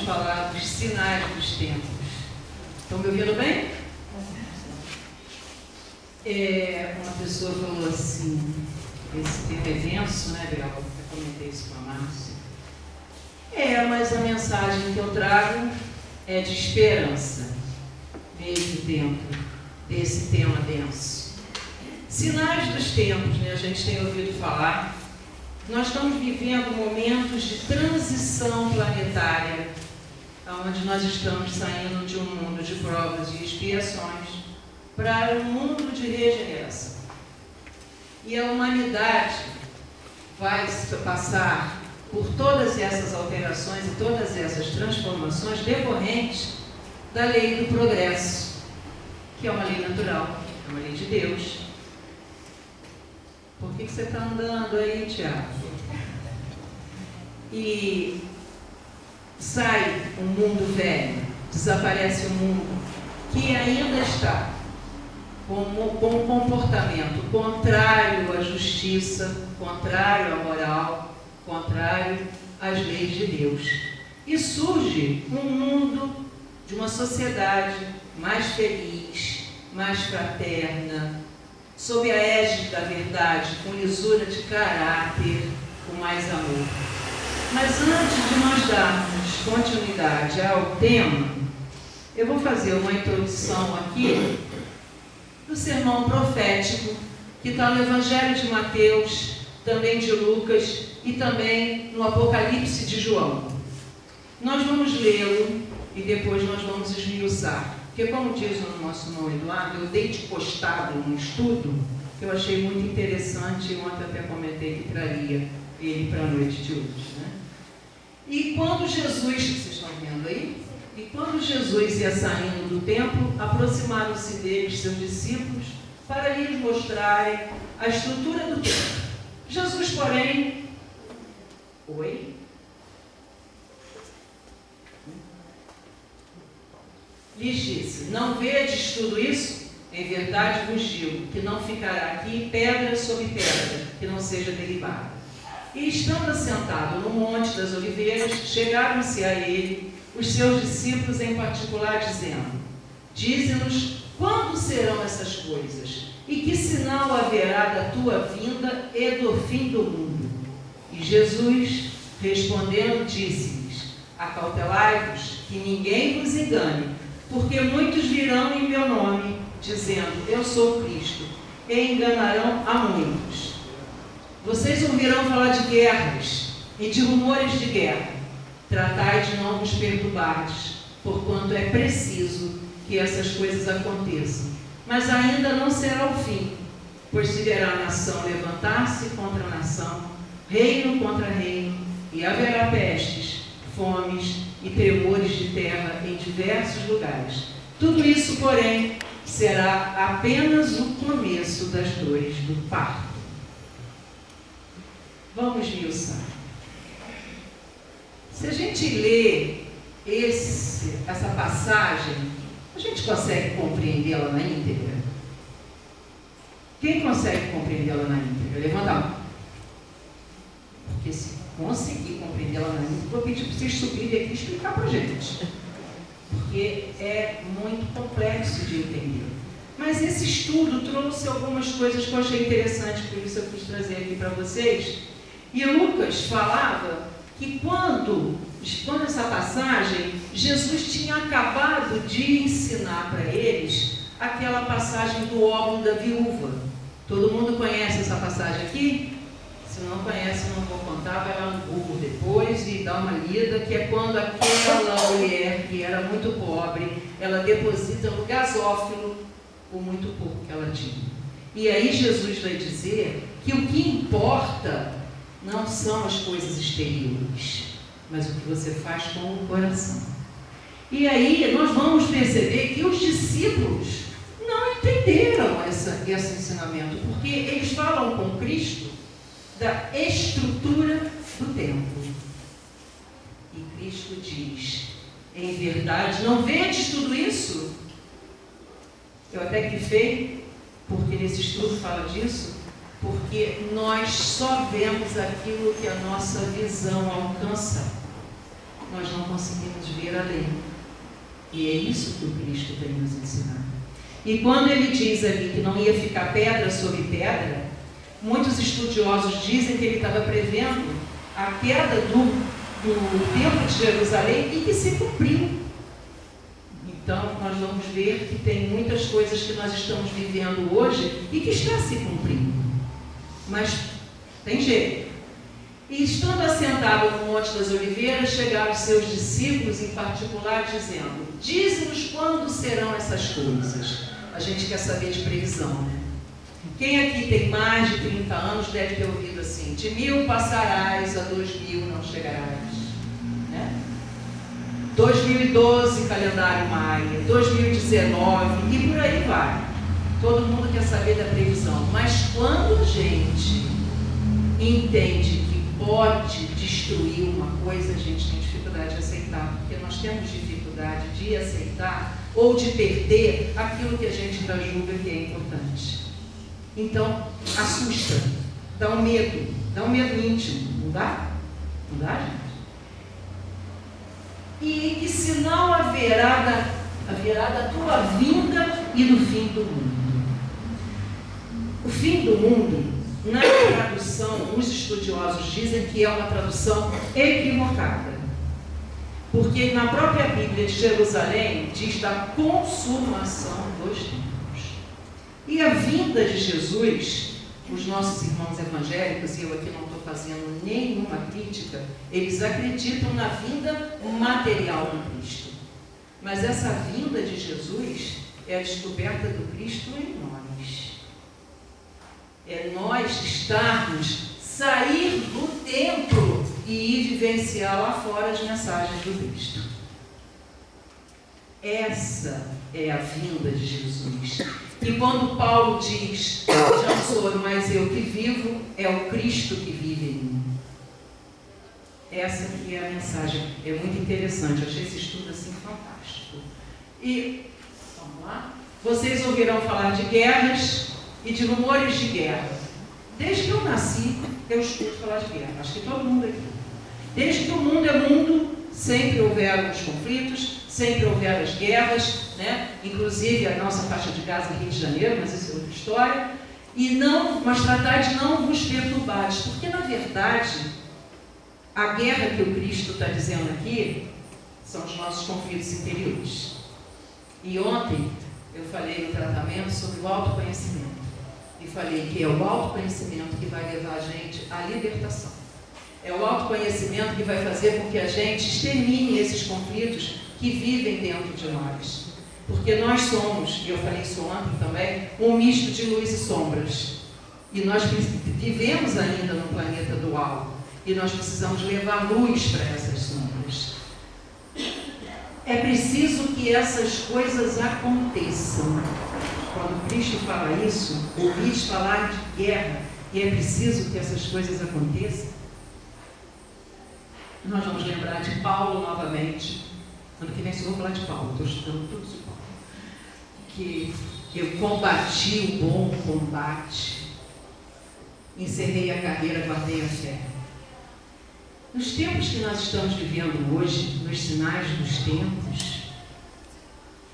falar dos sinais dos tempos. Estão me ouvindo bem? Uma pessoa falou assim, esse tema é denso, né, Bel? Eu comentei isso com a Márcia. Mas a mensagem que eu trago é de esperança, mesmo dentro desse tema denso. Sinais dos tempos, né? A gente tem ouvido falar. Nós estamos vivendo momentos de transição planetária, onde nós estamos saindo de um mundo de provas e expiações para um mundo de regeneração. E a humanidade vai passar por todas essas alterações e todas essas transformações decorrentes da lei do progresso, que é uma lei natural, é uma lei de Deus. Por que você está andando aí, Tiago? E sai um mundo velho, desaparece um mundo que ainda está com um comportamento contrário à justiça, contrário à moral, contrário às leis de Deus. E surge um mundo de uma sociedade mais feliz, mais fraterna, sob a égide da verdade, com lisura de caráter, com mais amor. Mas antes de nós darmos continuidade ao tema, eu vou fazer uma introdução aqui do sermão profético que está no Evangelho de Mateus, também de Lucas e também no Apocalipse de João. Nós vamos lê-lo e depois nós vamos esmiuçar. Porque, como diz o nosso irmão Eduardo, eu dei de costado um estudo que eu achei muito interessante e ontem até comentei que traria ele para a noite de hoje, né? E quando Jesus, vocês estão vendo aí? E quando Jesus ia saindo do templo, aproximaram-se deles seus discípulos para lhes mostrarem a estrutura do templo. Jesus, porém, lhes disse: não vedes tudo isso? Em verdade vos digo que não ficará aqui pedra sobre pedra que não seja derribada. E estando assentado no Monte das Oliveiras, chegaram-se a ele os seus discípulos em particular, dizendo: dize-nos quando serão essas coisas, e que sinal haverá da tua vinda e do fim do mundo? E Jesus, respondendo, disse-lhes: acautelai-vos, que ninguém vos engane, porque muitos virão em meu nome, dizendo: eu sou Cristo, e enganarão a muitos. Vocês ouvirão falar de guerras e de rumores de guerra. Tratai de não vos perturbardes, porquanto é preciso que essas coisas aconteçam. Mas ainda não será o fim, pois se verá a nação levantar-se contra a nação, reino contra reino, e haverá pestes, fomes e tremores de terra em diversos lugares. Tudo isso, porém, será apenas o começo das dores do parto. Vamos esmiuçar. Se a gente lê essa passagem, a gente consegue compreendê-la na íntegra? Quem consegue compreendê-la na íntegra? Levanta a mão. Porque se conseguir compreendê-la na íntegra, vou pedir para vocês subirem aqui e explicar para a gente. Porque é muito complexo de entender. Mas esse estudo trouxe algumas coisas que eu achei interessantes, por isso eu quis trazer aqui para vocês. E Lucas falava que quando essa passagem, Jesus tinha acabado de ensinar para eles aquela passagem do óvulo da viúva. Todo mundo conhece essa passagem aqui? Se não conhece, não vou contar, vai lá no Google depois e dá uma lida, que é quando aquela mulher que era muito pobre, ela deposita no gasófilo o muito pouco que ela tinha. E aí Jesus vai dizer que o que importa não são as coisas exteriores, mas o que você faz com o coração. E aí nós vamos perceber que os discípulos não entenderam esse ensinamento, porque eles falam com Cristo da estrutura do templo. E Cristo diz: em verdade, não vedes tudo isso? Eu até grifei, porque nesse estudo fala disso, porque nós só vemos aquilo que a nossa visão alcança. nós não conseguimos ver além. E é isso que o Cristo tem nos ensinado. E quando ele diz ali que não ia ficar pedra sobre pedra, muitos estudiosos dizem que ele estava prevendo a queda do Templo de Jerusalém e que se cumpriu. Então, nós vamos ver que tem muitas coisas que nós estamos vivendo hoje e que está se cumprindo. Mas tem jeito. E estando assentado no Monte das Oliveiras, chegaram seus discípulos em particular, dizendo: dize-nos quando serão essas coisas. A gente quer saber de previsão, né? Quem aqui tem mais de 30 anos deve ter ouvido assim: de 1000 passarás, a 2000 não chegarás. Né? 2012, calendário maia, 2019 e por aí vai. Todo mundo quer saber da previsão. Mas quando a gente entende que pode destruir uma coisa, a gente tem dificuldade de aceitar, porque nós temos dificuldade de aceitar ou de perder aquilo que a gente ainda julga que é importante. Então, assusta, dá um medo íntimo, não dá? Não dá, gente? E que sinal haverá da tua vinda e do fim do mundo? O fim do mundo, na tradução, os estudiosos dizem que é uma tradução equivocada. Porque na própria Bíblia de Jerusalém diz da consumação dos tempos. E a vinda de Jesus, os nossos irmãos evangélicos, e eu aqui não estou fazendo nenhuma crítica, eles acreditam na vinda material do Cristo. Mas essa vinda de Jesus é a descoberta do Cristo em nós. É nós sair do templo e ir vivenciar lá fora as mensagens do Cristo. Essa é a vinda de Jesus. E quando Paulo diz: já não sou mais eu que vivo, é o Cristo que vive em mim. Essa aqui é a mensagem. É muito interessante. Eu achei esse estudo assim fantástico. E, vamos lá. Vocês ouvirão falar de guerras e de rumores de guerra. Desde que eu nasci, eu escuto falar de guerra. Acho que todo mundo aqui. Desde que o mundo é mundo, sempre houveram os conflitos, sempre houveram as guerras, né? Inclusive a nossa faixa de Gaza, Rio de Janeiro, mas isso é outra história. Mas tratar de não vos perturbares, porque na verdade a guerra que o Cristo está dizendo aqui são os nossos conflitos interiores. E ontem eu falei no tratamento sobre o autoconhecimento. E falei que é o autoconhecimento que vai levar a gente à libertação. É o autoconhecimento que vai fazer com que a gente extermine esses conflitos que vivem dentro de nós. Porque nós somos, e eu falei isso ontem também, um misto de luz e sombras. E nós vivemos ainda no planeta dual. E nós precisamos levar luz para essas sombras. É preciso que essas coisas aconteçam. Quando Cristo fala isso, ouvis falar de guerra, e é preciso que essas coisas aconteçam. Nós vamos lembrar de Paulo novamente. Ano que vem só vou falar de Paulo, estou estudando tudo sobre Paulo. Que eu combati o bom combate, encerrei a carreira, guardei a fé. Nos tempos que nós estamos vivendo hoje, nos sinais dos tempos,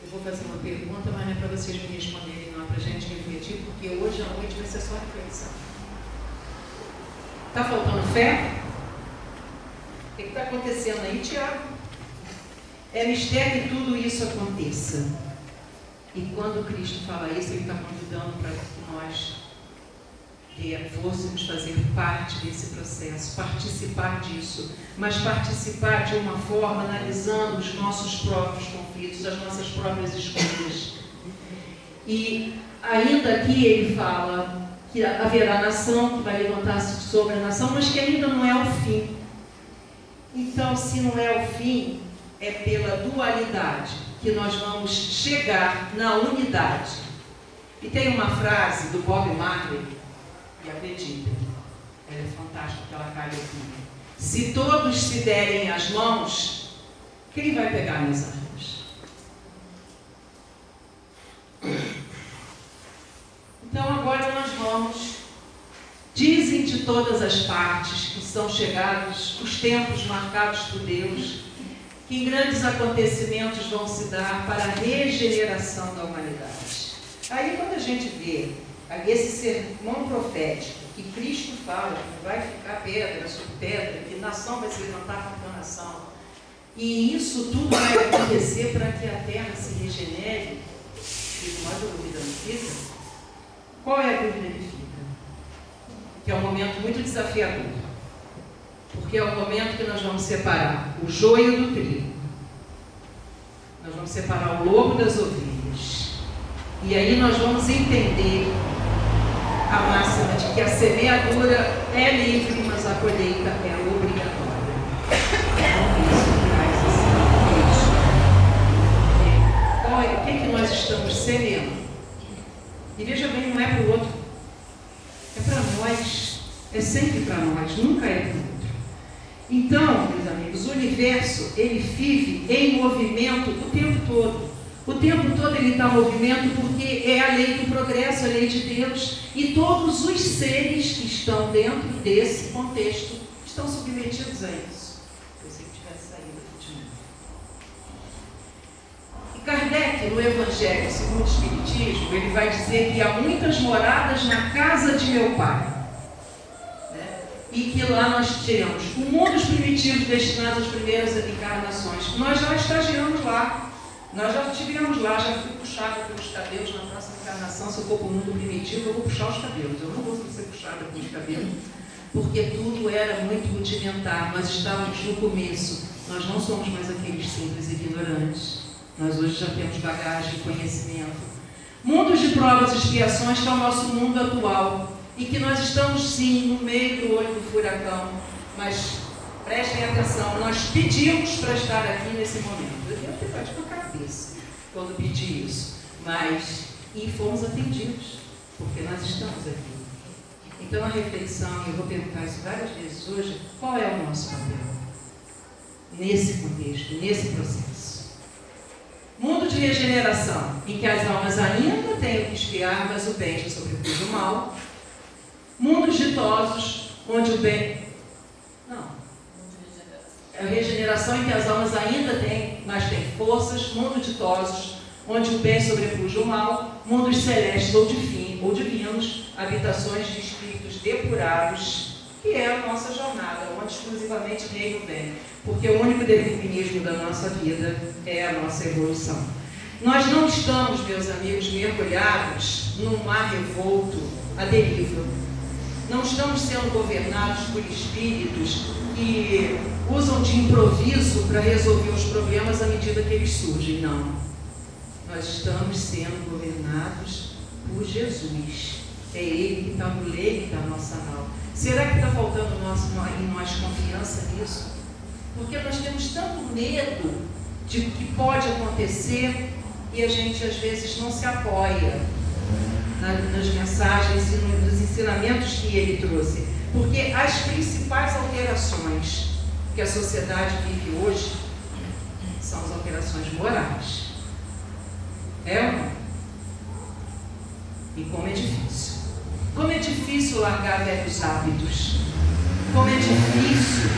eu vou fazer uma pergunta, mas não é para vocês me responderem, não é para a gente refletir, porque hoje à noite vai ser só reflexão. Está faltando fé? O que está acontecendo aí, Tiago? É mistério que tudo isso aconteça. E quando Cristo fala isso, Ele está convidando para que nós fôssemos fazer parte desse processo, participar disso, mas participar de uma forma analisando os nossos próprios conflitos, as nossas próprias escolhas. E ainda aqui Ele fala que haverá nação que vai levantar-se sobre a nação, mas que ainda não é o fim. Então, se não é o fim, é pela dualidade que nós vamos chegar na unidade. E tem uma frase do Bob Marley, e acreditem, ela é fantástica, porque ela cabe aqui. Se todos se derem as mãos, quem vai pegar nas armas? Então agora nós vamos. Dizem de todas as partes que são chegados os tempos marcados por Deus que grandes acontecimentos vão se dar para a regeneração da humanidade. Aí quando a gente vê esse sermão profético, que Cristo fala que vai ficar pedra sobre pedra, que nação vai se levantar contra nação, e isso tudo vai acontecer para que a terra se regenere, e mais a dúvida não fica. Qual é a dúvida que fica? Que é um momento muito desafiador, porque é o momento que nós vamos separar o joio do trigo, nós vamos separar o lobo das ovelhas, e aí nós vamos entender a máxima de que a semeadura é livre, mas a colheita é obrigatória. Então isso traz esse contexto. O que nós estamos semeando? E veja bem, não é para o outro, é para nós, é sempre para nós, nunca é para o outro. Então, meus amigos, o universo, ele vive em movimento o tempo todo. O tempo todo ele está em movimento porque é a lei do progresso, a lei de Deus. E todos os seres que estão dentro desse contexto estão submetidos a isso. Eu sei que tivesse saído aqui de novo. E Kardec, no Evangelho segundo o Espiritismo, ele vai dizer que há muitas moradas na casa de meu Pai. E que lá nós tiramos um mundo dos primitivos destinados às primeiras encarnações. Nós já estagiamos lá. Nós já estivemos lá, já fui puxada pelos cabelos. Na próxima encarnação, se eu for para o mundo primitivo, eu vou puxar os cabelos. Eu não vou ser puxada pelos cabelos, porque tudo era muito rudimentar. Nós estávamos no começo. Nós não somos mais aqueles simples ignorantes. Nós hoje já temos bagagem, conhecimento. Mundos de provas e expiações que é o nosso mundo atual. E que nós estamos, sim, no meio do olho do furacão. Mas prestem atenção, nós pedimos para estar aqui nesse momento. Eu devo ter batido com a cabeça quando pedi isso, e fomos atendidos, porque nós estamos aqui. Então a reflexão, e eu vou perguntar isso várias vezes hoje, qual é o nosso papel nesse contexto, nesse processo? Mundo de regeneração, em que as almas ainda têm o que espiar, mas o bem já sobrepuja o mal. Mundos ditosos, onde o bem... É a regeneração em que as almas ainda têm, mas têm forças. Mundos ditosos, onde o bem sobrepuja o mal. Mundos celestes ou divinos, habitações de espíritos depurados, que é a nossa jornada, onde exclusivamente reina o bem. Porque o único determinismo da nossa vida é a nossa evolução. Nós não estamos, meus amigos, mergulhados num mar revolto, à deriva. Não estamos sendo governados por espíritos que usam de improviso para resolver os problemas à medida que eles surgem. Não. Nós estamos sendo governados por Jesus. É Ele que está no leme da nossa alma. Será que está faltando em nós confiança nisso? Porque nós temos tanto medo de que pode acontecer e a gente às vezes não se apoia nas mensagens e nos ensinamentos que ele trouxe. Porque as principais alterações que a sociedade vive hoje são as alterações morais. É ou não? E como é difícil. Como é difícil largar velhos hábitos. Como é difícil.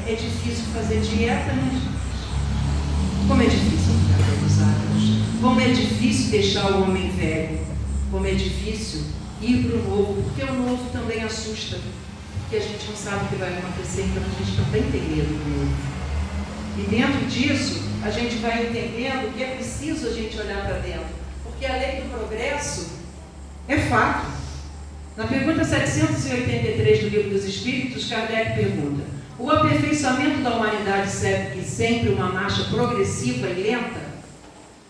É difícil fazer dieta, né, gente? Como é difícil largar velhos hábitos. Como é difícil deixar o homem velho. Como é difícil ir para o novo, porque o novo também assusta, porque a gente não sabe o que vai acontecer, então a gente também tem medo do novo. E dentro disso, a gente vai entendendo que é preciso a gente olhar para dentro, porque a lei do progresso é fato. Na pergunta 783 do Livro dos Espíritos, Kardec pergunta: o aperfeiçoamento da humanidade segue sempre uma marcha progressiva e lenta?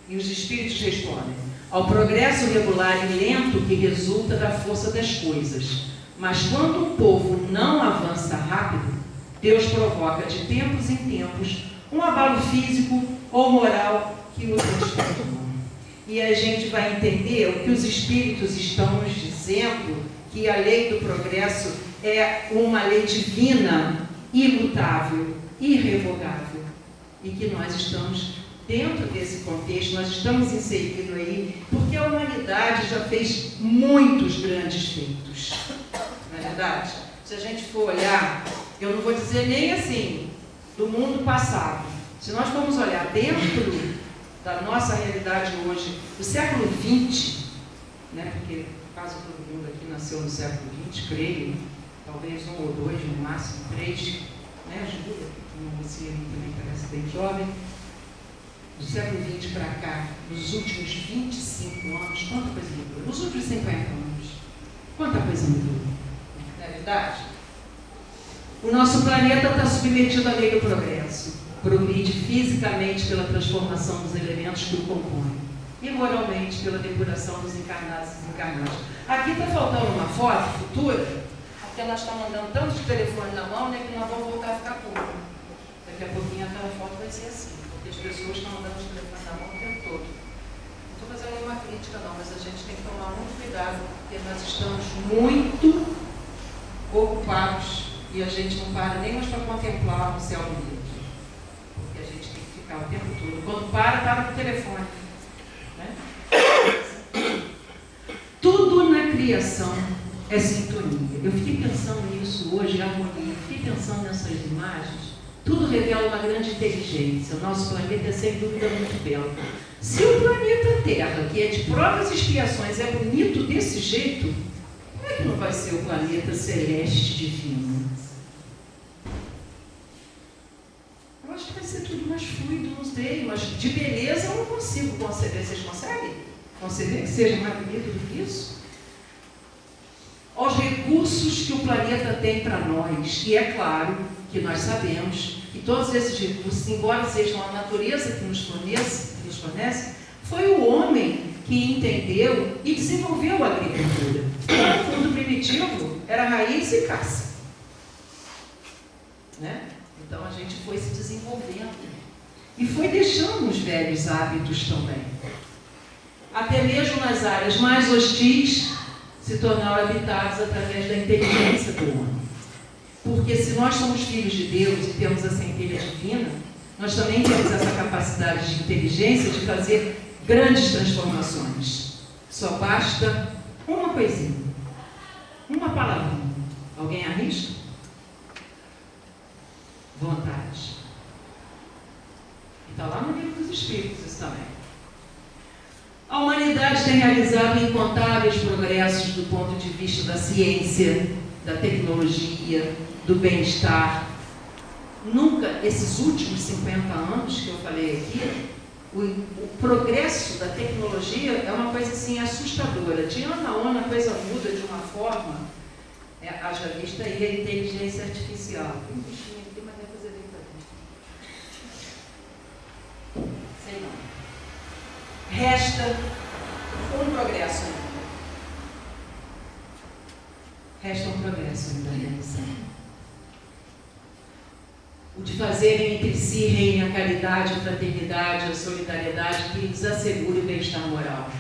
E os Espíritos respondem: ao progresso regular e lento que resulta da força das coisas. Mas quando o povo não avança rápido, Deus provoca de tempos em tempos um abalo físico ou moral que o transforma. E a gente vai entender o que os Espíritos estão nos dizendo, que a lei do progresso é uma lei divina, imutável, irrevogável, e que nós estamos dentro desse contexto, nós estamos inseridos aí, porque a humanidade já fez muitos grandes feitos. Não é verdade? Se a gente for olhar, eu não vou dizer nem assim, do mundo passado, Se nós formos olhar dentro da nossa realidade hoje, do século XX, né, porque quase todo mundo aqui nasceu no século XX, creio, talvez 1 ou 2, no máximo 3, né, Júlia, uma mocinha também parece bem jovem, do século XX para cá, nos últimos 25 anos, quanta coisa mudou? Nos últimos 50 anos, quanta coisa mudou? Não é verdade? O nosso planeta está submetido à lei do progresso. Progride fisicamente pela transformação dos elementos que o compõem e moralmente pela depuração dos encarnados e desencarnados. Aqui está faltando uma foto futura, porque nós estamos andando tanto de telefone na mão, né, que nós vamos voltar a ficar curto. Daqui a pouquinho aquela foto vai ser assim, porque as pessoas estão andando de telefone na mão o tempo todo. Não estou fazendo nenhuma crítica não, mas a gente tem que tomar muito cuidado, porque nós estamos muito ocupados e a gente não para nem mais para contemplar o céu bonito. Porque a gente tem que ficar o tempo todo. Quando para com o telefone. Né? Tudo na criação é sintonia. Eu fiquei pensando nisso hoje, harmonia. Fiquei pensando nessas imagens. Tudo revela uma grande inteligência. O nosso planeta é sem dúvida muito belo. Se o planeta Terra, que é de provas e expiações, é bonito desse jeito, como é que não vai ser o planeta celeste divino? Eu acho que vai ser tudo mais fluido, não sei, mas de beleza eu não consigo conceber. Vocês conseguem conceber que seja mais bonito do que isso? Os recursos que o planeta tem para nós, e é claro que nós sabemos que todos esses recursos, embora sejam a natureza que nos fornece, foi o homem que entendeu e desenvolveu a agricultura. O mundo primitivo era raiz e caça. Né? Então a gente foi se desenvolvendo e foi deixando os velhos hábitos também. Até mesmo nas áreas mais hostis se tornaram habitados através da inteligência do homem. Porque se nós somos filhos de Deus e temos a centelha divina, nós também temos essa capacidade de inteligência de fazer grandes transformações. Só basta uma coisinha, uma palavrinha. Alguém arrisca? Vontade. E está lá no livro dos Espíritos isso também. A humanidade tem realizado incontáveis progressos do ponto de vista da ciência, da tecnologia, do bem-estar. Nunca, esses últimos 50 anos que eu falei aqui, o progresso da tecnologia é uma coisa assim assustadora. De ano a ano a coisa muda de uma forma, haja vista aí a inteligência artificial. Tem um bichinho aqui, mas vai fazer bem para mim. Sei não. Resta um progresso ainda. Resta um progresso ainda a realizar. O de fazerem entre si reine a caridade, a fraternidade, a solidariedade que lhes assegure o bem-estar moral.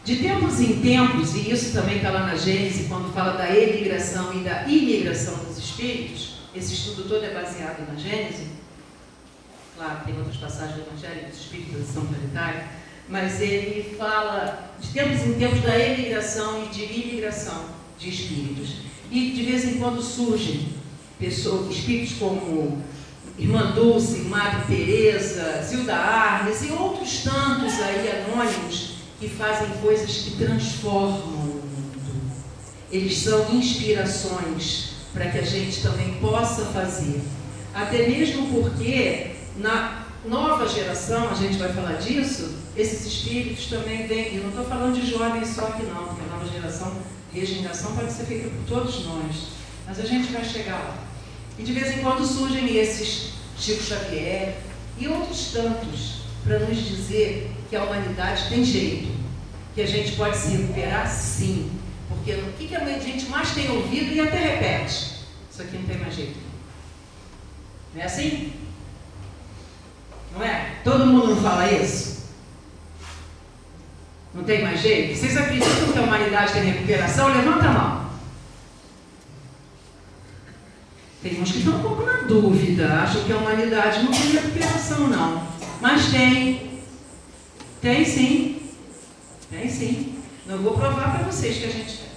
De tempos em tempos, e isso também está lá na Gênesis, quando fala da emigração e da imigração dos espíritos, esse estudo todo é baseado na Gênesis. Claro, tem outras passagens do Evangelho dos Espíritos da São Planetária, mas ele fala de tempos em tempos da emigração e de imigração de espíritos. E de vez em quando surgem espíritos como Irmã Dulce, Madre Teresa, Zilda Arnes e outros tantos aí anônimos que fazem coisas que transformam o mundo. Eles são inspirações para que a gente também possa fazer. Até mesmo porque na nova geração, a gente vai falar disso, esses espíritos também vêm, eu não estou falando de jovens só aqui não, porque a nova geração, regeneração pode ser feita por todos nós, mas a gente vai chegar lá. E de vez em quando surgem esses, Chico Xavier e outros tantos, para nos dizer que a humanidade tem jeito, que a gente pode se recuperar sim, porque o que a gente mais tem ouvido e até repete? Isso aqui não tem mais jeito. Não é assim? Não é? Todo mundo não fala isso? Não tem mais jeito? Vocês acreditam que a humanidade tem recuperação? Levanta a mão. Tem uns que estão um pouco na dúvida, acham que a humanidade não tem recuperação, não. Mas tem. Tem sim. Tem sim. Não vou provar para vocês que a gente tem.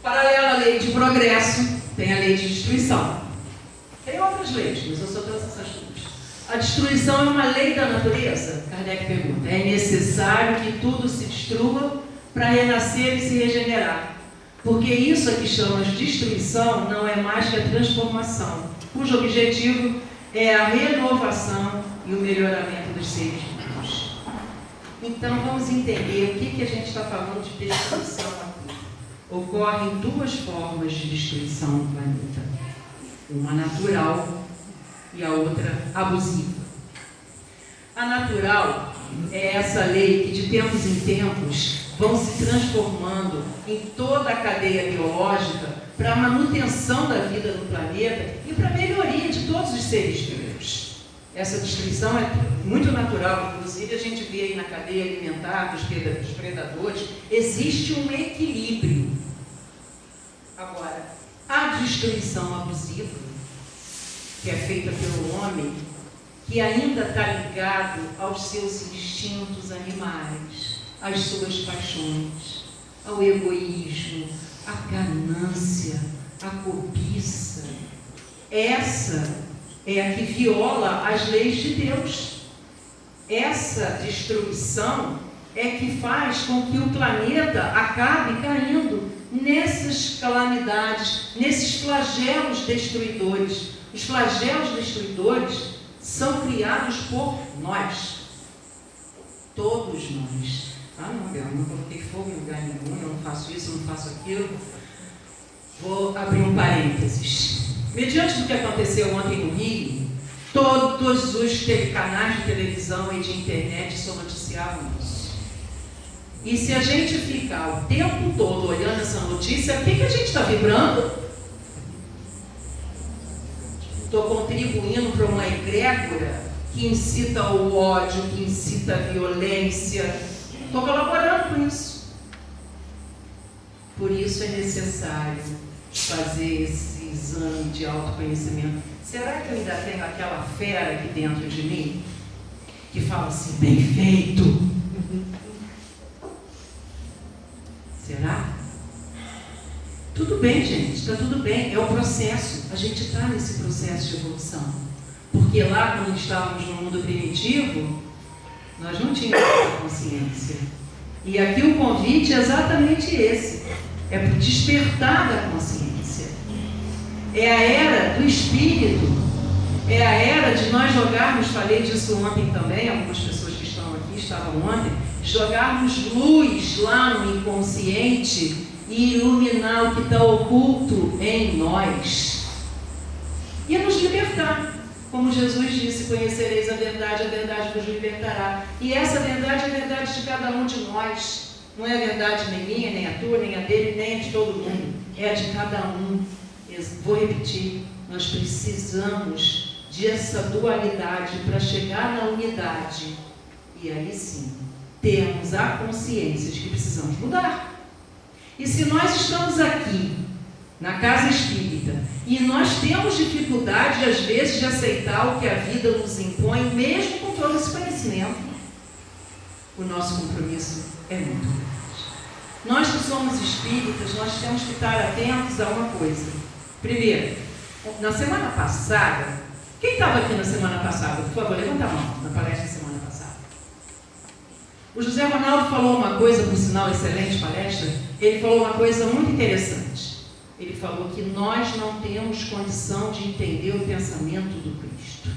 Paralela à lei de progresso, tem a lei de destruição. Tem outras leis, mas eu só trouxe essas duas. A destruição é uma lei da natureza? Kardec pergunta. É necessário que tudo se destrua para renascer e se regenerar. Porque isso que chamamos de destruição não é mais que a transformação, cujo objetivo é a renovação e o melhoramento dos seres vivos. Então vamos entender o que a gente está falando de destruição aqui. Ocorrem duas formas de destruição no planeta. Uma natural e a outra abusiva. A natural é essa lei que de tempos em tempos vão se transformando em toda a cadeia biológica para a manutenção da vida no planeta e para a melhoria de todos os seres vivos. Essa destruição é muito natural, inclusive a gente vê aí na cadeia alimentar dos predadores, existe um equilíbrio. Agora, a destruição abusiva, que é feita pelo homem, que ainda está ligado aos seus instintos animais, às suas paixões, ao egoísmo, à ganância, à cobiça. Essa é a que viola as leis de Deus. Essa destruição é que faz com que o planeta acabe caindo nessas calamidades, nesses flagelos destruidores. Os flagelos destruidores são criados por nós. Todos nós. Ah, não, eu não coloquei fogo em lugar nenhum, eu não faço isso, eu não faço aquilo. Vou abrir um parênteses. Mediante do que aconteceu ontem no Rio, todos os canais de televisão e de internet só noticiavam isso. E se a gente ficar o tempo todo olhando essa notícia, o que a gente está vibrando? Estou contribuindo para uma egrégora que incita o ódio, que incita a violência. Estou colaborando com isso. Por isso é necessário fazer esse exame de autoconhecimento. Será que eu ainda tenho aquela fera aqui dentro de mim que fala assim, bem feito? Será? Tudo bem, gente, está tudo bem, é o processo. A gente está nesse processo de evolução. Porque lá, quando estávamos no mundo primitivo, nós não tínhamos essa consciência. E aqui o convite é exatamente esse. É para o despertar da consciência. É a era do espírito. É a era de nós jogarmos, falei disso ontem também, algumas pessoas que estão aqui estavam ontem, jogarmos luz lá no inconsciente e iluminar o que está oculto em nós. E nos libertar. Como Jesus disse, conhecereis a verdade vos libertará. E essa verdade é a verdade de cada um de nós. Não é a verdade nem minha, nem a tua, nem a dele, nem a de todo mundo. É a de cada um. Vou repetir, nós precisamos dessa dualidade para chegar na unidade. E aí sim, temos a consciência de que precisamos mudar. E se nós estamos aqui, na casa espírita, e nós temos dificuldade, às vezes, de aceitar o que a vida nos impõe, mesmo com todo esse conhecimento, o nosso compromisso é muito grande. Nós que somos espíritas, nós temos que estar atentos a uma coisa. Primeiro, na semana passada, quem estava aqui na semana passada? Por favor, levanta a mão, na palestra da semana passada. O José Ronaldo falou uma coisa, por sinal, excelente palestra. Ele falou uma coisa muito interessante. Ele falou que nós não temos condição de entender o pensamento do Cristo.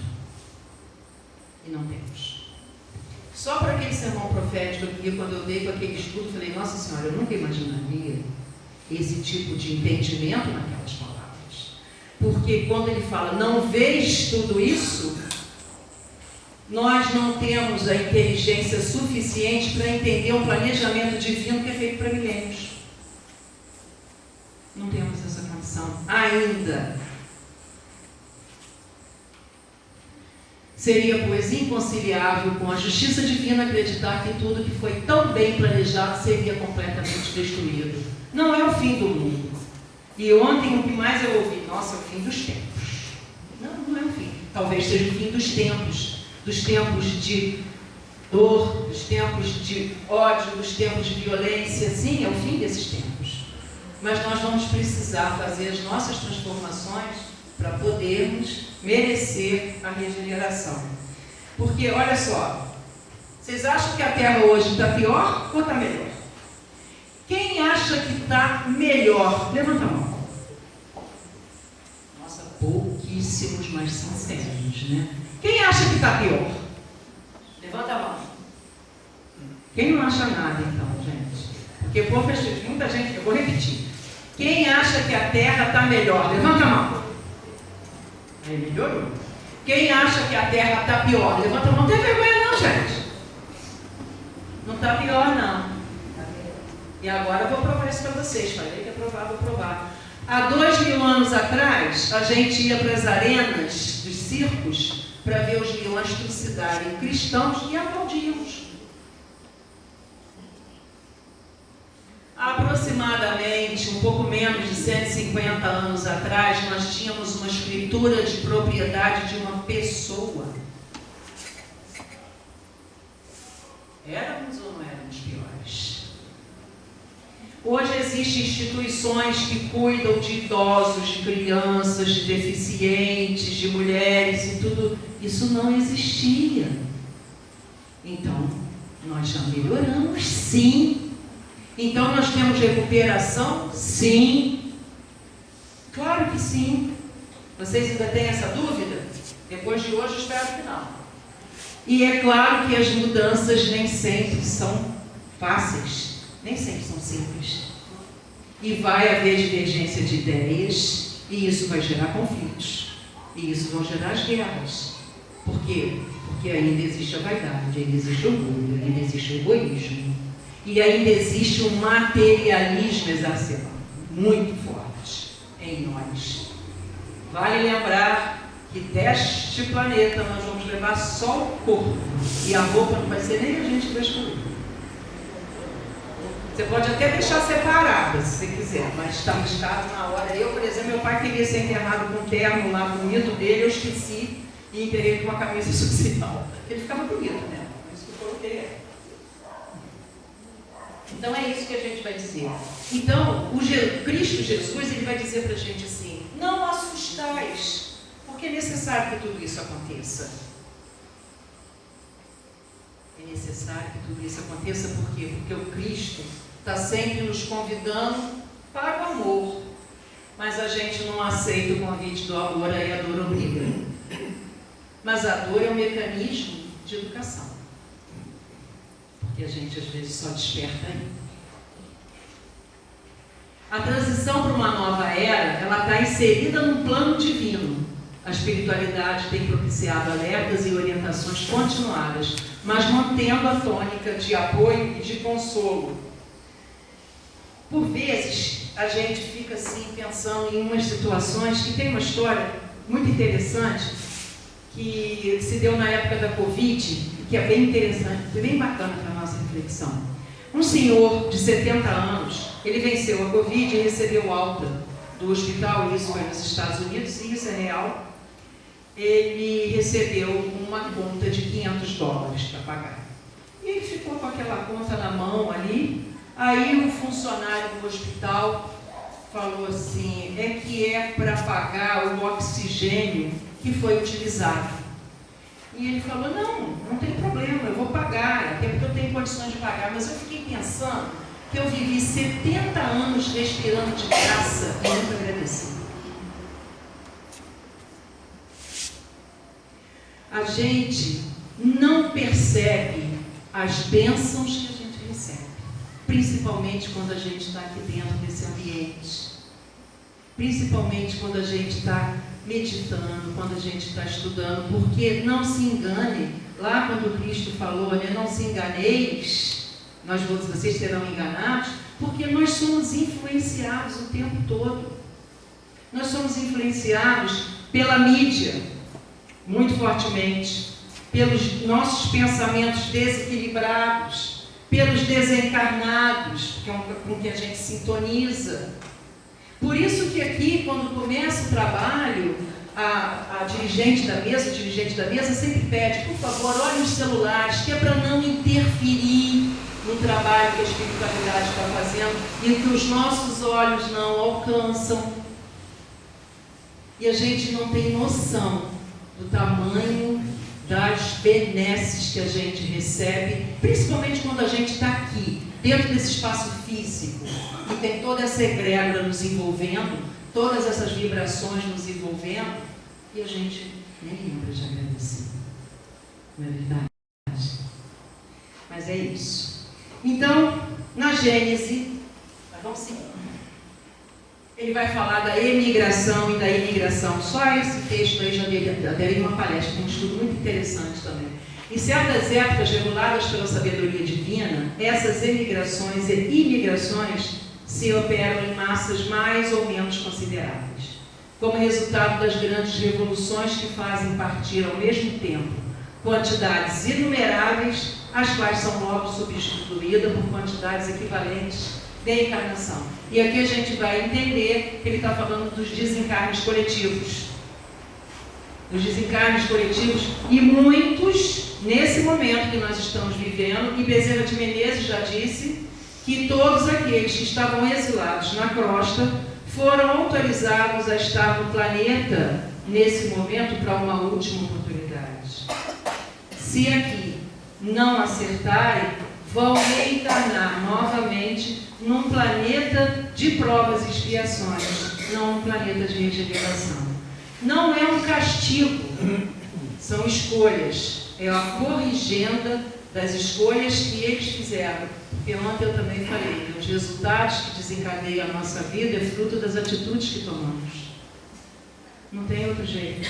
E não temos. Só para aquele sermão profético que quando eu dei com aquele estudo, falei, nossa senhora, eu nunca imaginaria esse tipo de entendimento naquelas palavras. Porque quando ele fala, não vês tudo isso, nós não temos a inteligência suficiente para entender um planejamento divino que é feito para milênios. Não temos essa condição ainda. Seria, pois, inconciliável com a justiça divina acreditar que tudo que foi tão bem planejado seria completamente destruído. Não é o fim do mundo. E ontem o que mais eu ouvi, nossa, é o fim dos tempos. Não, não é o fim. Talvez seja o fim dos tempos de dor, dos tempos de ódio, dos tempos de violência. Sim, é o fim desses tempos. Mas nós vamos precisar fazer as nossas transformações para podermos merecer a regeneração. Porque, olha só, vocês acham que a Terra hoje está pior ou está melhor? Quem acha que está melhor? Levanta a mão. Nossa, pouquíssimos, mas sinceros, né? Quem acha que está pior? Levanta a mão. Quem não acha nada, então, gente? Porque muita gente, eu vou repetir. Quem acha que a Terra está melhor? Levanta a mão. Aí melhorou. Quem acha que a Terra está pior? Levanta a mão. Não tem vergonha não, gente. Não está pior, não. E agora eu vou provar isso para vocês. Falei que é provar, vou provar. Há 2000 anos atrás, a gente ia para as arenas dos circos para ver os leões trucidarem cristãos e aplaudíamos. Aproximadamente, um pouco menos de 150 anos atrás, nós tínhamos uma escritura de propriedade de uma pessoa. Éramos ou não éramos piores? Hoje existem instituições que cuidam de idosos, de crianças, de deficientes, de mulheres e tudo. Isso não existia. Então, nós já melhoramos, sim. Então, nós temos recuperação? Sim. Claro que sim. Vocês ainda têm essa dúvida? Depois de hoje, espero que não. E é claro que as mudanças nem sempre são fáceis, nem sempre são simples. E vai haver divergência de ideias, e isso vai gerar conflitos. E isso vai gerar as guerras. Por quê? Porque ainda existe a vaidade, ainda existe o orgulho, ainda existe o egoísmo. E ainda existe um materialismo exacerbado, muito forte em nós. Vale lembrar que deste planeta nós vamos levar só o corpo. E a roupa não vai ser nem a gente que vai escolher. Você pode até deixar separada, se você quiser, mas está buscado na hora. Eu, por exemplo, meu pai queria ser enterrado com um terno lá bonito dele, eu esqueci e enterrei com uma camisa social. Ele ficava bonito, né? Por isso que eu coloquei. Então é isso que a gente vai dizer. Então, o Cristo Jesus, ele vai dizer para a gente assim: não assustais, porque é necessário que tudo isso aconteça. É necessário que tudo isso aconteça, por quê? Porque o Cristo está sempre nos convidando para o amor. Mas a gente não aceita o convite do amor, aí a dor obriga. Mas a dor é um mecanismo de educação. Porque a gente às vezes só desperta aí. A transição para uma nova era, ela está inserida num plano divino. A espiritualidade tem propiciado alertas e orientações continuadas, mas mantendo a tônica de apoio e de consolo. Por vezes, a gente fica assim pensando em umas situações, e tem uma história muito interessante que se deu na época da Covid, que é bem interessante, bem bacana para a nossa reflexão. Um senhor de 70 anos, ele venceu a Covid e recebeu alta do hospital, isso foi nos Estados Unidos, e isso é real. Ele recebeu uma conta de $500 para pagar. E ele ficou com aquela conta na mão ali. Aí um funcionário do hospital falou assim: é que é para pagar o oxigênio que foi utilizado. E ele falou: não tem problema, eu vou pagar, até porque eu tenho condições de pagar. Mas eu fiquei pensando que eu vivi 70 anos respirando de graça e nunca agradeci. A gente não percebe as bênçãos que a gente recebe, principalmente quando a gente está aqui dentro desse ambiente, principalmente quando a gente está meditando, quando a gente está estudando, porque não se engane, lá quando Cristo falou, né, não se enganeis, vocês serão enganados, porque nós somos influenciados o tempo todo. Nós somos influenciados pela mídia, muito fortemente, pelos nossos pensamentos desequilibrados, pelos desencarnados, com que a gente sintoniza. Por isso que aqui, quando começa o trabalho, a dirigente da mesa sempre pede: por favor, olhe os celulares, que é para não interferir no trabalho que a espiritualidade está fazendo e que os nossos olhos não alcançam. E a gente não tem noção do tamanho das benesses que a gente recebe, principalmente quando a gente está aqui, dentro desse espaço físico, que tem toda essa egrégora nos envolvendo, todas essas vibrações nos envolvendo, e a gente nem lembra de agradecer. Não é verdade? Mas é isso. Então, na Gênesis, vamos seguir. Ele vai falar da emigração e da imigração. Só esse texto aí já daria uma palestra, um estudo muito interessante também. Em certas épocas reguladas pela sabedoria divina, essas emigrações e imigrações se operam em massas mais ou menos consideráveis, como resultado das grandes revoluções que fazem partir ao mesmo tempo quantidades inumeráveis, as quais são logo substituídas por quantidades equivalentes de encarnação. E aqui a gente vai entender que ele está falando dos desencarnes coletivos. Os desencarnes coletivos, e muitos, nesse momento que nós estamos vivendo, e Bezerra de Menezes já disse que todos aqueles que estavam exilados na crosta foram autorizados a estar no planeta, nesse momento, para uma última oportunidade. Se aqui não acertarem, vão reencarnar novamente num planeta de provas e expiações, não um planeta de regeneração. Não é um castigo, são escolhas, é a corrigenda das escolhas que eles fizeram. Porque ontem eu também falei, né? Os resultados que desencadeiam a nossa vida é fruto das atitudes que tomamos. Não tem outro jeito.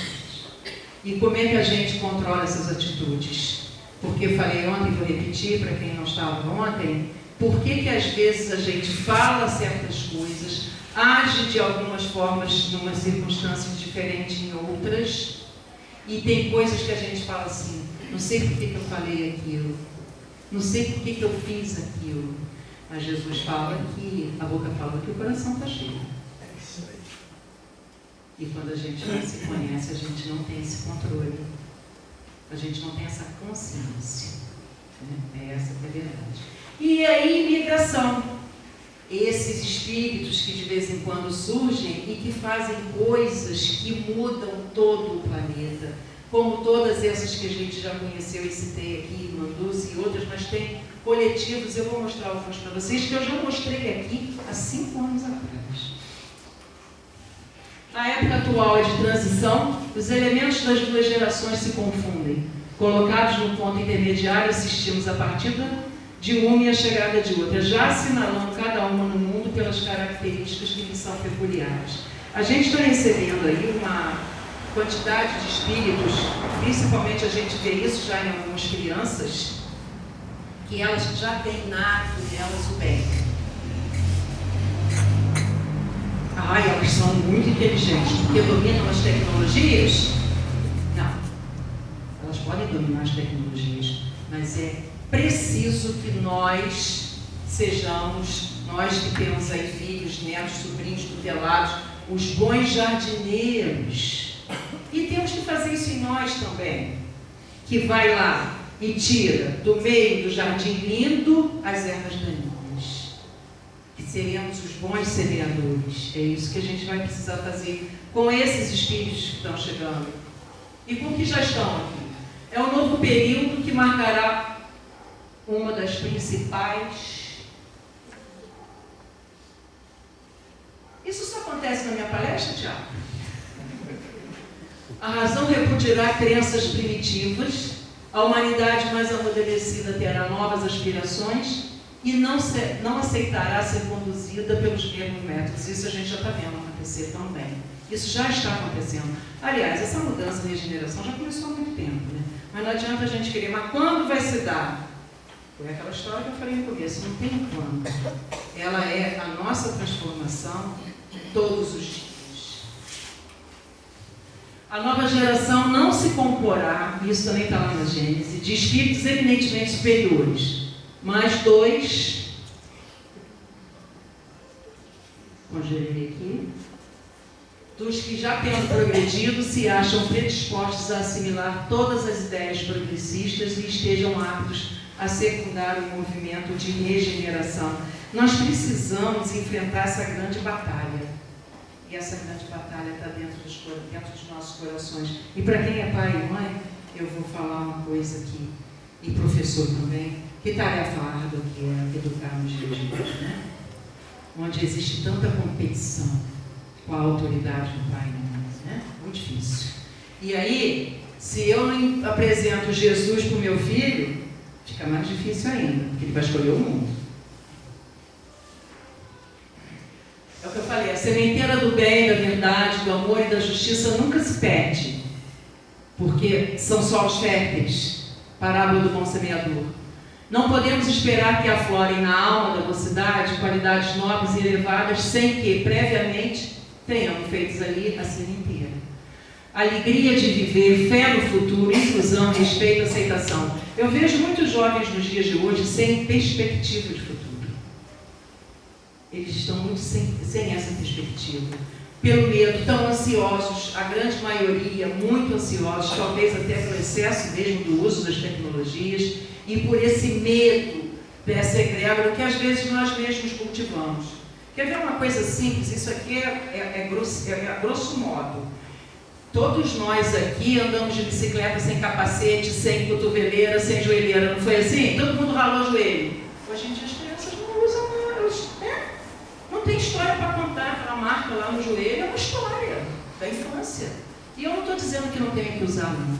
E como é que a gente controla essas atitudes? Porque eu falei ontem, vou repetir para quem não estava ontem, por que às vezes a gente fala certas coisas, age de algumas formas, numa circunstância diferente em outras, e tem coisas que a gente fala assim, não sei por que eu falei aquilo, não sei por que eu fiz aquilo, mas Jesus fala que, a boca fala que o coração está cheio. E quando a gente não se conhece, a gente não tem esse controle, a gente não tem essa consciência, né? É essa que é a verdade. E a imigração, esses espíritos que de vez em quando surgem e que fazem coisas que mudam todo o planeta, como todas essas que a gente já conheceu e citei aqui, Manduce e outras, mas tem coletivos, eu vou mostrar alguns para vocês, que eu já mostrei aqui há 5 anos atrás. Na época atual é de transição, os elementos das duas gerações se confundem. Colocados no ponto intermediário, assistimos a partida de uma e a chegada de outra, já assinalando cada uma no mundo pelas características que lhes são peculiares. A gente está recebendo aí uma quantidade de espíritos, principalmente a gente vê isso já em algumas crianças, que elas já têm nato nelas o bem. Elas são muito inteligentes, porque dominam as tecnologias? Não. Elas podem dominar as tecnologias, mas é preciso que nós sejamos, nós que temos aí filhos, netos, sobrinhos, tutelados, os bons jardineiros. E temos que fazer isso em nós também. Que vai lá e tira do meio do jardim lindo as ervas daninhas. Que seremos os bons semeadores. É isso que a gente vai precisar fazer com esses espíritos que estão chegando. E com que já estão aqui. É um novo período que marcará uma das principais. Isso só acontece na minha palestra, Tiago? A razão repudiará crenças primitivas, a humanidade mais amadurecida terá novas aspirações e não aceitará ser conduzida pelos mesmos métodos. Isso a gente já está vendo acontecer também. Isso já está acontecendo. Aliás, essa mudança de regeneração já começou há muito tempo, né? Mas não adianta a gente querer. Mas quando vai se dar? Foi aquela história que eu falei no começo, não tem quando. Ela é a nossa transformação todos os dias. A nova geração não se comporá, isso também está lá na Gênesis, de espíritos eminentemente superiores, mas dois, congelei aqui, dos que já tendo progredido se acham predispostos a assimilar todas as ideias progressistas e estejam aptos a secundar o movimento de regeneração. Nós precisamos enfrentar essa grande batalha. E essa grande batalha está dentro dos nossos corações. E para quem é pai e mãe, eu vou falar uma coisa aqui, e professor também, que tarefa árdua que é educar nos dias de hoje, né? Onde existe tanta competição com a autoridade do pai e da mãe, né? Muito difícil. E aí, se eu não apresento Jesus para o meu filho, fica mais difícil ainda, porque ele vai escolher o mundo. É o que eu falei, a sementeira do bem, da verdade, do amor e da justiça nunca se perde, porque são solos férteis. Parábola do bom semeador. Não podemos esperar que aflorem na alma da mocidade qualidades nobres e elevadas sem que, previamente, tenhamos feitos ali a sementeira. Alegria de viver, fé no futuro, inclusão, respeito, aceitação. Eu vejo muitos jovens nos dias de hoje sem perspectiva de futuro. Eles estão muito sem essa perspectiva. Pelo medo, tão ansiosos, a grande maioria muito ansiosos, talvez até pelo excesso mesmo do uso das tecnologias e por esse medo dessa egrégora que às vezes nós mesmos cultivamos. Quer ver uma coisa simples? Isso aqui é grosso modo. Todos nós aqui andamos de bicicleta sem capacete, sem cotoveleira, sem joelheira, não foi assim? Todo mundo ralou o joelho. Hoje em dia as crianças não usam mais, né? Não tem história para contar, aquela marca lá no joelho é uma história da infância. E eu não estou dizendo que não tenha que usar, não.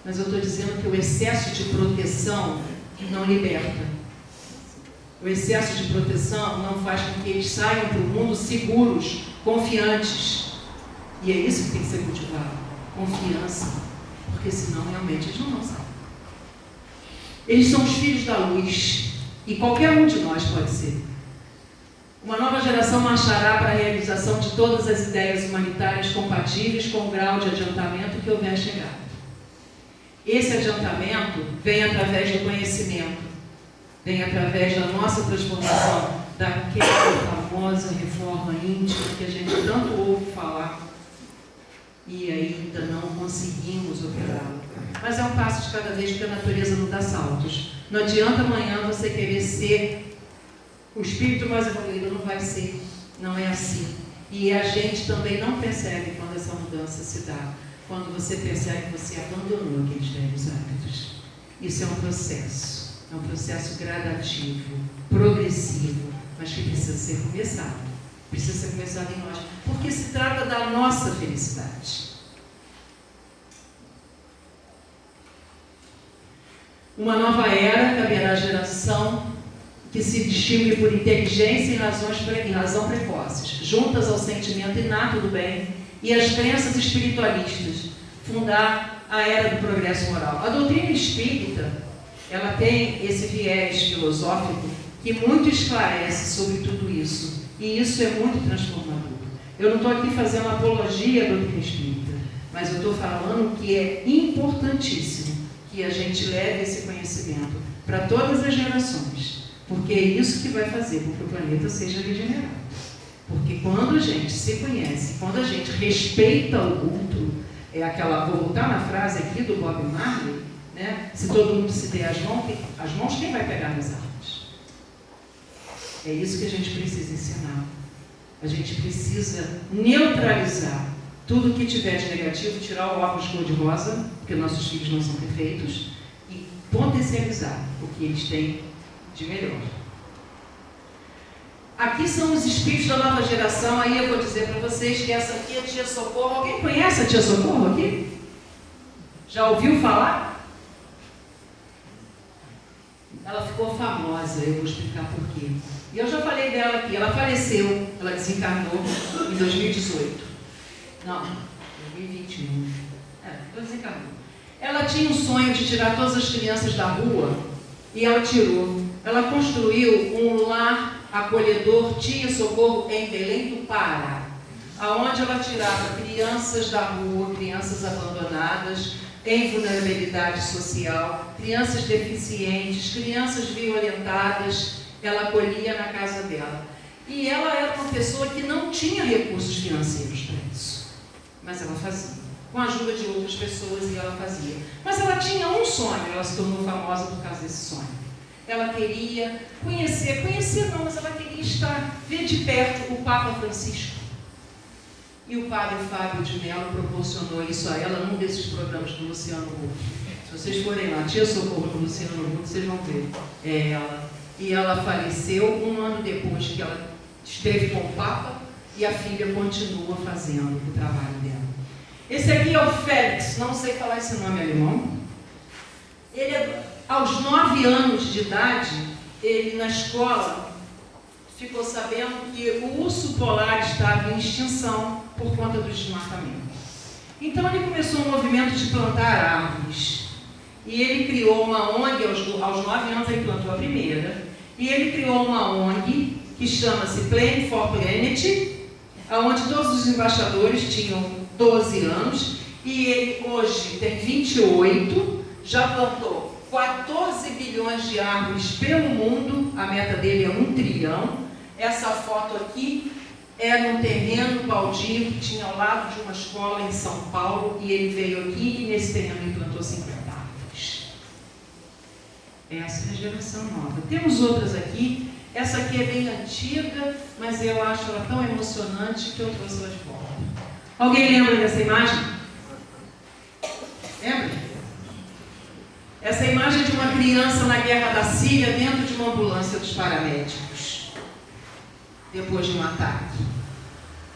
Mas eu estou dizendo que o excesso de proteção não liberta. O excesso de proteção não faz com que eles saiam para o mundo seguros, confiantes. E é isso que tem que ser cultivado. Confiança. Porque senão realmente eles não vão sair. Eles são os filhos da luz. E qualquer um de nós pode ser. Uma nova geração marchará para a realização de todas as ideias humanitárias compatíveis com o grau de adiantamento que houver chegado. Esse adiantamento vem através do conhecimento, vem através da nossa transformação, daquela famosa reforma íntima que a gente tanto ouve falar e ainda não conseguimos operá-la. Mas é um passo de cada vez, porque a natureza não dá saltos. Não adianta amanhã você querer ser o espírito mais evoluído, não vai ser, não é assim. E a gente também não percebe quando essa mudança se dá, quando você percebe que você abandonou aqueles velhos hábitos. Isso é um processo gradativo, progressivo, mas que precisa ser começado. Precisa ser começado em nós, porque se trata da nossa felicidade. Uma nova era caberá à geração que se distingue por inteligência e razão precoces, juntas ao sentimento inato do bem e às crenças espiritualistas, fundar a era do progresso moral. A doutrina espírita, ela tem esse viés filosófico que muito esclarece sobre tudo isso, e isso é muito transformador. Eu não estou aqui fazendo apologia à doutrina espírita, mas eu estou falando que é importantíssimo que a gente leve esse conhecimento para todas as gerações, porque é isso que vai fazer com que o planeta seja regenerado. Porque quando a gente se conhece, quando a gente respeita o outro, é aquela, vou voltar na frase aqui do Bob Marley, né? Se todo mundo se der as mãos, quem vai pegar nas armas? É isso que a gente precisa ensinar. A gente precisa neutralizar tudo que tiver de negativo, tirar o óculos cor-de-rosa, porque nossos filhos não são perfeitos, e potencializar o que eles têm de melhor. Aqui são os espíritos da nova geração. Aí eu vou dizer para vocês que essa aqui é a Tia Socorro. Alguém conhece a Tia Socorro aqui? Já ouviu falar? Ela ficou famosa, eu vou explicar por quê. E eu já falei dela aqui. Ela faleceu, ela desencarnou em 2018. Não, 2021. Ela desencarnou. Ela tinha um sonho de tirar todas as crianças da rua e ela tirou. Ela construiu um lar acolhedor Tia Socorro em Belém do Pará, aonde ela tirava crianças da rua, crianças abandonadas, em vulnerabilidade social, crianças deficientes, crianças violentadas, ela acolhia na casa dela. E ela era uma pessoa que não tinha recursos financeiros para isso, mas ela fazia, com a ajuda de outras pessoas, e ela fazia. Mas ela tinha um sonho, ela se tornou famosa por causa desse sonho. Ela queria conhecer não, mas ela queria ver de perto o Papa Francisco. E o padre Fábio de Mello proporcionou isso a ela num desses programas do Luciano Huck. Se vocês forem lá, Tia Socorro do Luciano Huck, vocês vão ver. É ela. E ela faleceu um ano depois que ela esteve com o Papa, e a filha continua fazendo o trabalho dela. Esse aqui é o Félix, não sei falar esse nome alemão. Ele, aos 9 anos de idade, ele na escola ficou sabendo que o urso polar estava em extinção por conta do desmatamento. Então ele começou um movimento de plantar árvores. E ele criou uma ONG, aos 9 anos ele plantou a primeira, e ele criou uma ONG que chama-se Plan for Planet, onde todos os embaixadores tinham 12 anos, e ele hoje tem 28, já plantou 14 bilhões de árvores pelo mundo, a meta dele é 1 trilhão. Essa foto aqui é num terreno baldio que tinha ao lado de uma escola em São Paulo, e ele veio aqui e nesse terreno ele plantou 50 árvores. Essa é a geração nova. Temos outras aqui. Essa aqui é bem antiga, mas eu acho ela tão emocionante que eu trouxe ela de volta. Alguém lembra dessa imagem? Lembra? Essa imagem é de uma criança na guerra da Síria dentro de uma ambulância dos paramédicos, depois de um ataque.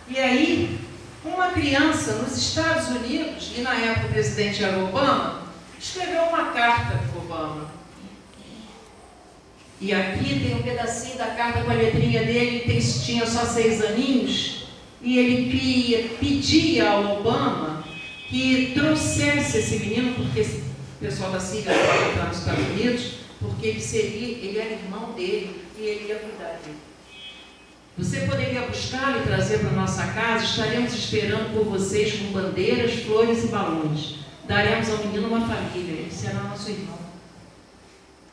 E aí, uma criança nos Estados Unidos, e na época o presidente era Obama, escreveu uma carta para o Obama. E aqui tem um pedacinho da carta com a letrinha dele, tinha só 6 aninhos, e ele pedia ao Obama que trouxesse esse menino, porque esse pessoal da Síria está nos Estados Unidos, porque ele era irmão dele e ele ia cuidar dele. Você poderia buscá-lo e trazer para a nossa casa, estaremos esperando por vocês com bandeiras, flores e balões. Daremos ao menino uma família, ele será nosso irmão.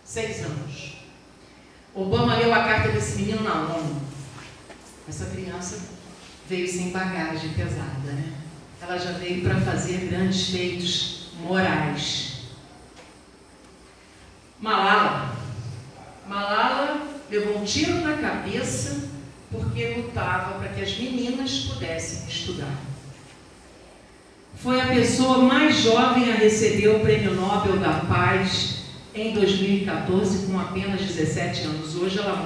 6 anos. Obama leu a carta desse menino na ONU. Essa criança veio sem bagagem pesada, né? Ela já veio para fazer grandes feitos morais. Malala levou um tiro na cabeça porque lutava para que as meninas pudessem estudar. Foi a pessoa mais jovem a receber o Prêmio Nobel da Paz em 2014, com apenas 17 anos. Hoje ela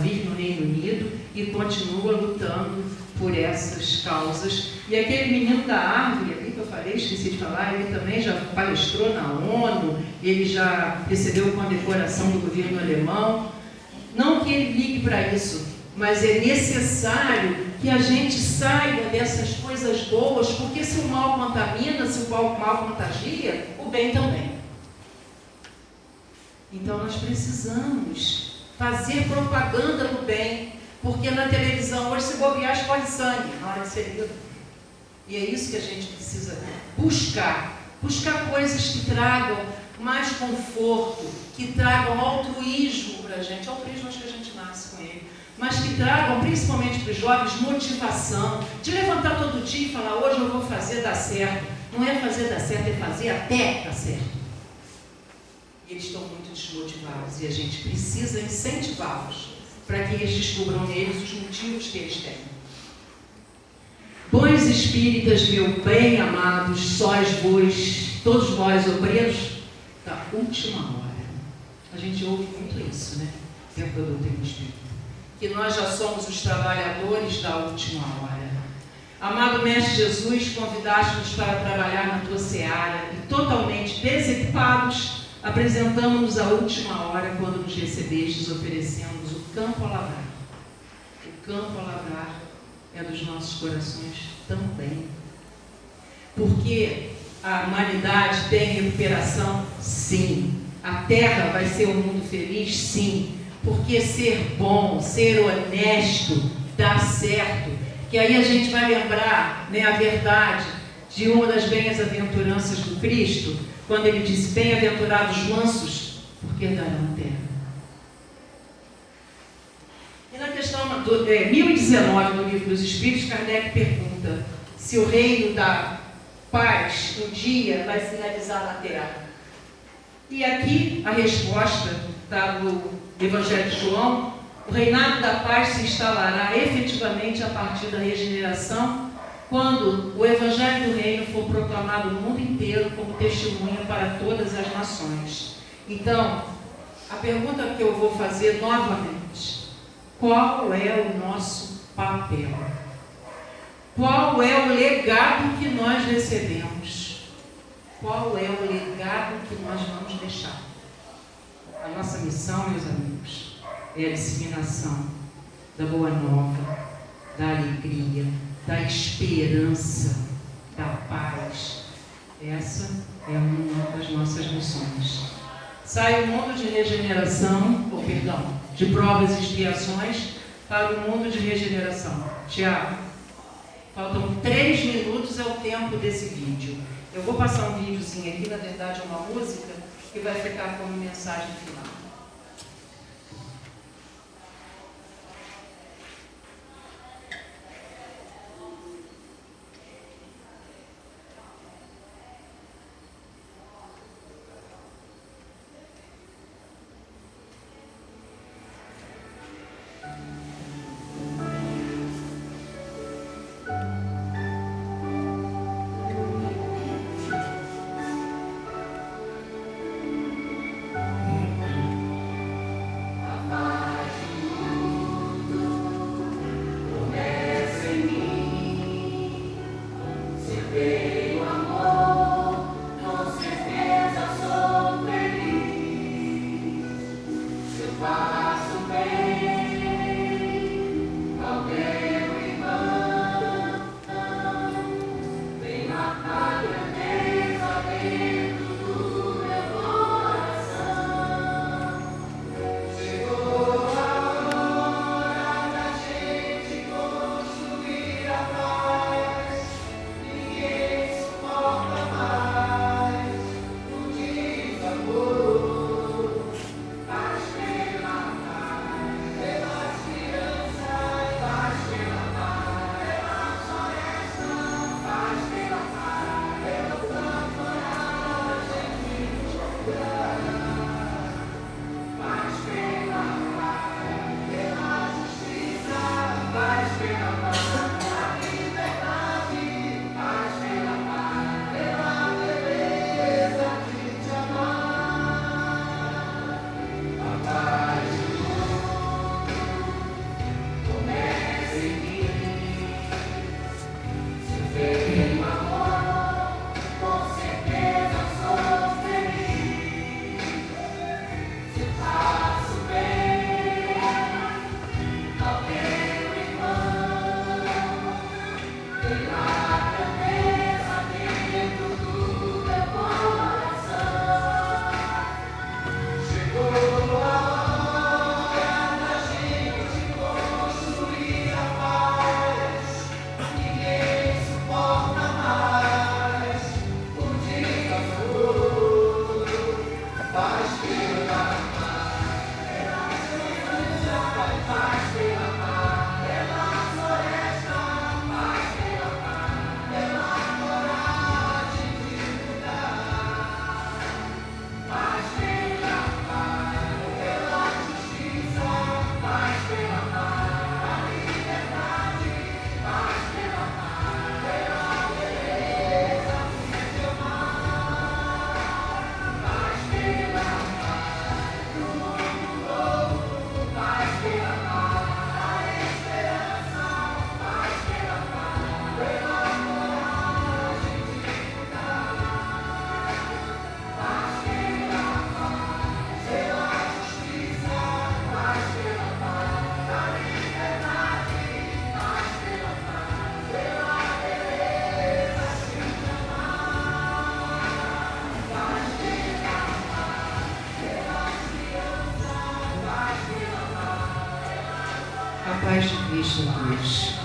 vive no Reino Unido e continua lutando por essas causas. E aquele menino da árvore ali que eu falei, esqueci de falar, ele também já palestrou na ONU, ele já recebeu condecoração do governo alemão. Não que ele ligue para isso, mas é necessário que a gente saiba dessas coisas boas, porque se o mal contamina, se o mal contagia, o bem também. Então nós precisamos fazer propaganda do bem, porque na televisão hoje se bobear escorre sangue na hora de ser lido. E é isso que a gente precisa buscar coisas que tragam mais conforto, que tragam altruísmo para a gente. Altruísmo acho que a gente nasce com ele, mas que tragam principalmente para os jovens motivação, de levantar todo dia e falar: hoje eu vou fazer dar certo. Não é fazer dar certo, é fazer até dar certo. Eles estão muito desmotivados e a gente precisa incentivá-los para que eles descubram neles os motivos que eles têm. Bons espíritas, meu bem amados, sois vós, todos vós obreiros da última hora. A gente ouve muito isso, né? Dentro do doutrina espírita. Que nós já somos os trabalhadores da última hora. Amado Mestre Jesus, convidaste-nos para trabalhar na tua seara e totalmente desequipados, apresentamos-nos à última hora quando nos recebestes, oferecemos o campo a lavrar. O campo a lavrar é dos nossos corações também. Porque a humanidade tem recuperação? Sim. A Terra vai ser um mundo feliz? Sim. Porque ser bom, ser honesto, dá certo. Que aí a gente vai lembrar, né, a verdade de uma das bem-aventuranças do Cristo, quando ele disse: bem-aventurados mansos, porque darão terra. E na questão 1019 do Livro dos Espíritos, Kardec pergunta se o reino da paz um dia vai se realizar na Terra. E aqui a resposta está no Evangelho de João: o reinado da paz se instalará efetivamente a partir da regeneração quando o Evangelho do Reino for proclamado no mundo inteiro como testemunha para todas as nações. Então, a pergunta que eu vou fazer novamente: qual é o nosso papel? Qual é o legado que nós recebemos? Qual é o legado que nós vamos deixar? A nossa missão, meus amigos, é a disseminação da boa nova, da alegria, da esperança, da paz. Essa é uma das nossas missões. Sai o mundo de regeneração, de provas e expiações, para o mundo de regeneração. Tiago, faltam 3 minutos, é o tempo desse vídeo. Eu vou passar um videozinho aqui, na verdade é uma música, que vai ficar como mensagem final. A paz de Cristo, Deus.